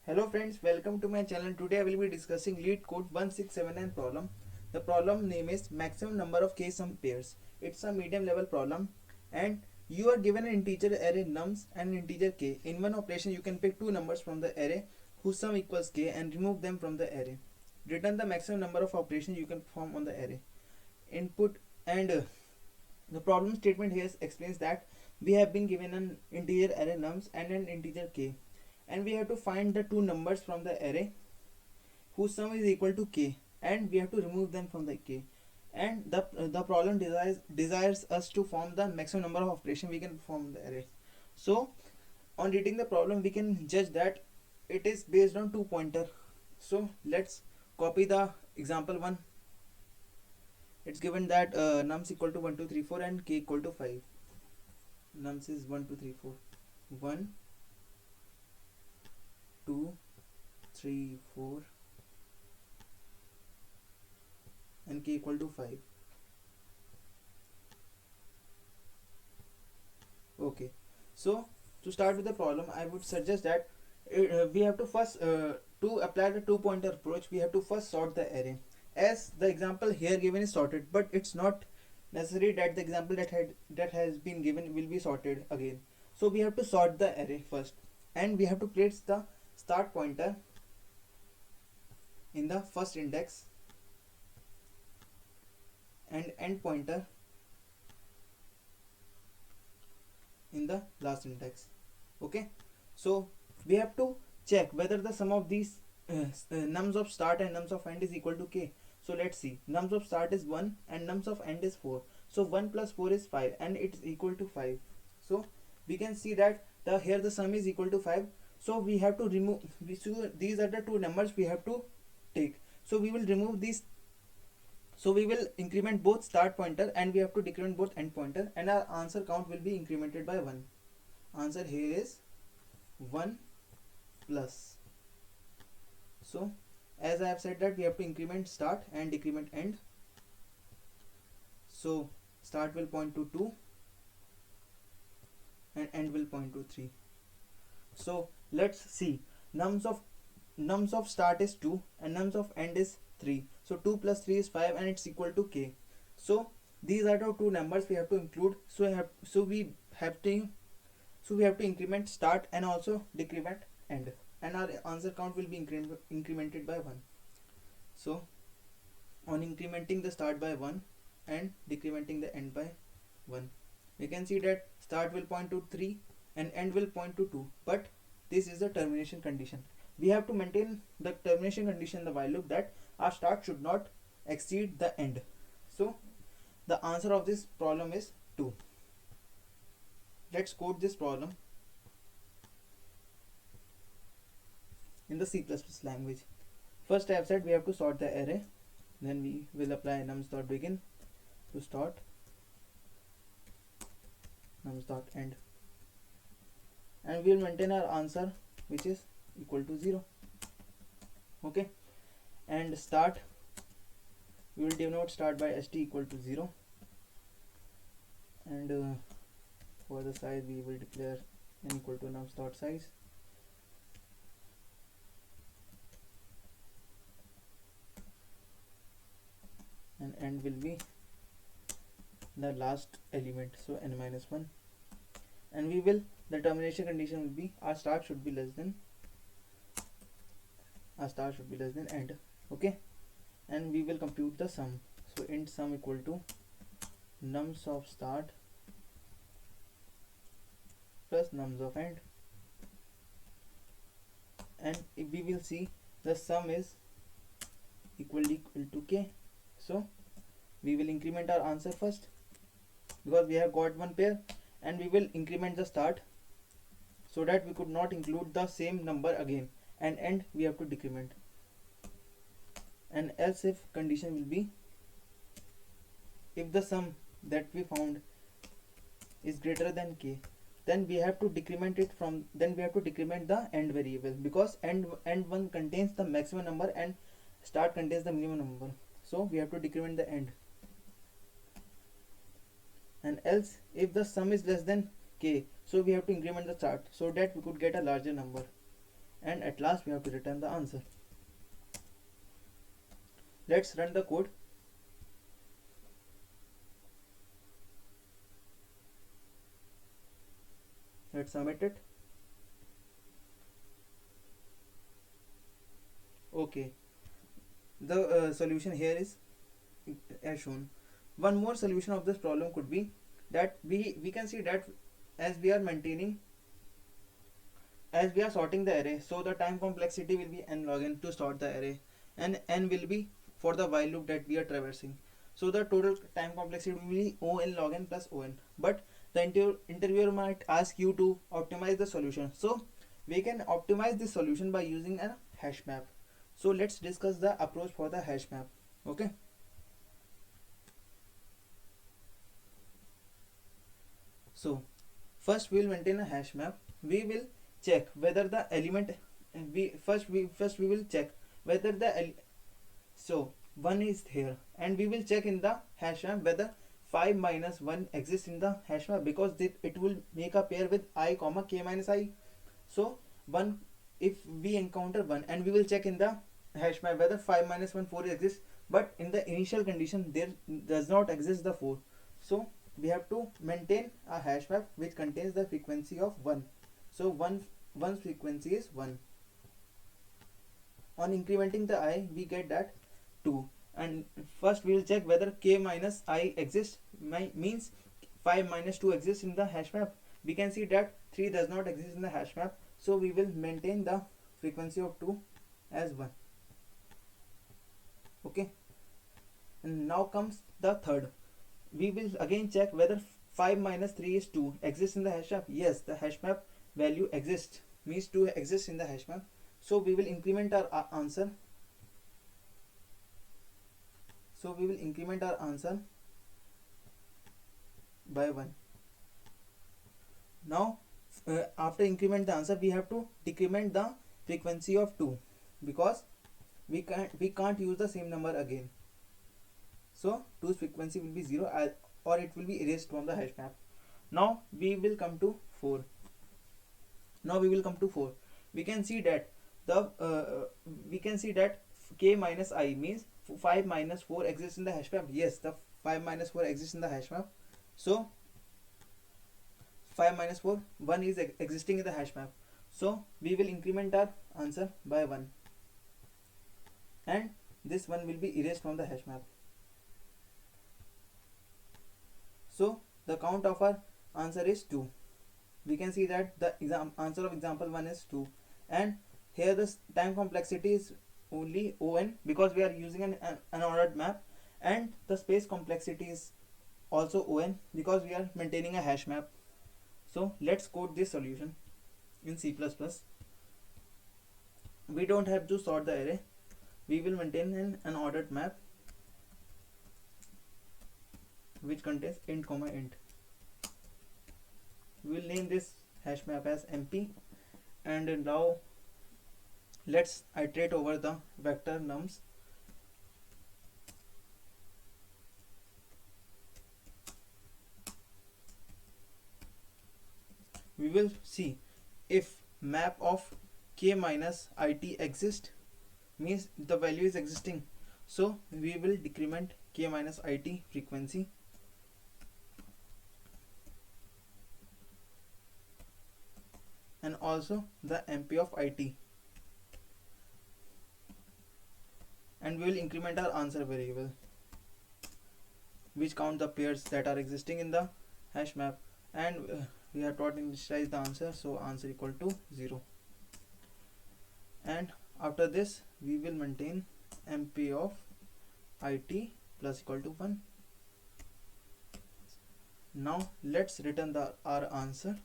Hello friends, welcome to my channel. Today I will be discussing LeetCode 1679 problem. The problem name is maximum number of k-sum pairs. It's a medium level problem and you are given an integer array nums and an integer k. In one operation you can pick two numbers from the array whose sum equals k and remove them from the array. Return the maximum number of operations you can perform on the array. Input and the problem statement here explains that we have been given an integer array nums and an integer k, and we have to find the two numbers from the array whose sum is equal to k, and we have to remove them from the k. And the problem desires us to form the maximum number of operation we can perform in the array. So on reading the problem we can judge that it is based on two pointer. So let's copy the example one. It's given that nums equal to 1 2 3 4 and k equal to 5. Nums is 1 2 3 4, 1 2 3 4 and k equal to 5. Okay, so to start with the problem I would suggest that we have to first to apply the two pointer approach, we have to first sort the array. As the example here given is sorted, but it's not necessary that the example that has been given will be sorted again. So we have to sort the array first, and we have to place the start pointer in the first index and end pointer in the last index. Okay, so we have to check whether the sum of these nums of start and nums of end is equal to k. So let's see, nums of start is 1 and nums of end is 4. So 1 plus 4 is 5 and it's equal to 5. So we can see that here the sum is equal to 5. So we have to remove, so these are the two numbers we have to take. So we will remove these. So we will increment both start pointer and we have to decrement both end pointer, and our answer count will be incremented by 1. Answer here is 1 plus. So as I have said that we have to increment start and decrement end. So start will point to 2 and end will point to 3. So let's see, nums of start is 2 and nums of end is 3. So 2 plus 3 is 5 and it's equal to k. So these are the two numbers we have to include. So we have to increment start and also decrement end, and our answer count will be incremented by 1. So on incrementing the start by 1 and decrementing the end by 1, we can see that start will point to 3 and end will point to 2, but this is the termination condition. We have to maintain the termination condition in the while loop, that our start should not exceed the end. So the answer of this problem is 2. Let's code this problem in the C++ language. First I have said we have to sort the array, then we will apply nums.begin to start, nums.end, and we will maintain our answer which is equal to 0. Okay, and start, we will denote start by st equal to 0, and for the size we will declare n equal to nums.size, and end will be the last element, so n minus 1, and we will, the termination condition will be our start should be less than end. Okay, and we will compute the sum. So int sum equal to nums of start plus nums of end, and if we will see the sum is equal to k. So we will increment our answer first because we have got one pair, and we will increment the start so that we could not include the same number again, and end we have to decrement, and else if condition will be if the sum that we found is greater than k, then we have to decrement the end variable, because end one contains the maximum number and start contains the minimum number. So we have to decrement the end, and else if the sum is less than k, so we have to increment the start so that we could get a larger number. and at last we have to return the answer. Let's run the code. Let's submit it. Okay, the solution here is as shown. One more solution of this problem could be that we can see that as we are maintaining, as we are sorting the array, so the time complexity will be n log n to sort the array, and n will be for the while loop that we are traversing. So the total time complexity will be O n log n plus O n. But the interviewer might ask you to optimize the solution. So we can optimize this solution by using a hash map. So let's discuss the approach for the hash map. Okay. So first we will maintain a hash map. We will check whether the element, we will check whether the so 1 is here, and we will check in the hash map whether 5 minus 1 exists in the hash map, because it will make a pair with I comma k minus I. So 1, if we encounter 1, and we will check in the hash map whether 5 minus 1 4 exists, but in the initial condition there does not exist the 4. So we have to maintain a hash map which contains the frequency of 1. So 1's frequency is 1. On incrementing the I, we get that 2. And first we will check whether k minus I exists, means 5 minus 2 exists in the hash map. We can see that 3 does not exist in the hash map, so we will maintain the frequency of 2 as 1. Okay, and now comes the third. We will again check whether 5 minus 3 is 2 exists in the hash map. Yes, the hash map value exists, means 2 exists in the hash map. So we will increment our answer. So we will increment our answer by 1. Now after increment the answer, we have to decrement the frequency of 2, because we can't use the same number again. So 2's frequency will be 0, or it will be erased from the hash map. Now we will come to 4. We can see that k minus I means 5 minus 4 exists in the hash map. Yes, the 5 minus 4 exists in the hash map. So 5 minus 4, 1 is existing in the hash map. So we will increment our answer by 1, and this 1 will be erased from the hash map. So the count of our answer is 2. We can see that the answer of example 1 is 2, and here the time complexity is only On, because we are using an unordered map, and the space complexity is also On, because we are maintaining a hash map. So let's code this solution in C++. We don't have to sort the array. We will maintain an unordered map which contains int comma int. We will name this hash map as MP, and now let's iterate over the vector nums. We will see if map of k minus it exists, means the value is existing. So we will decrement k minus it frequency, and also the MP of it, and we will increment our answer variable which count the pairs that are existing in the hash map, and we are taught to initialize the answer, so answer equal to 0. And after this we will maintain MP of it plus equal to 1. Now let's return our answer.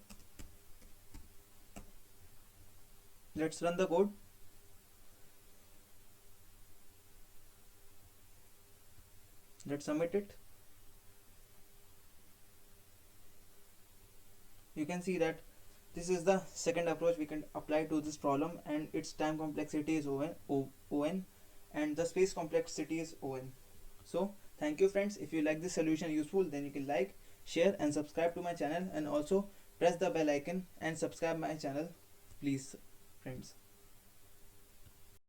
Let's run the code. Let's submit it. You can see that this is the second approach we can apply to this problem, and its time complexity is On, and the space complexity is On. So thank you friends. If you like this solution useful, then you can like, share and subscribe to my channel, and also press the bell icon and subscribe my channel, please friends.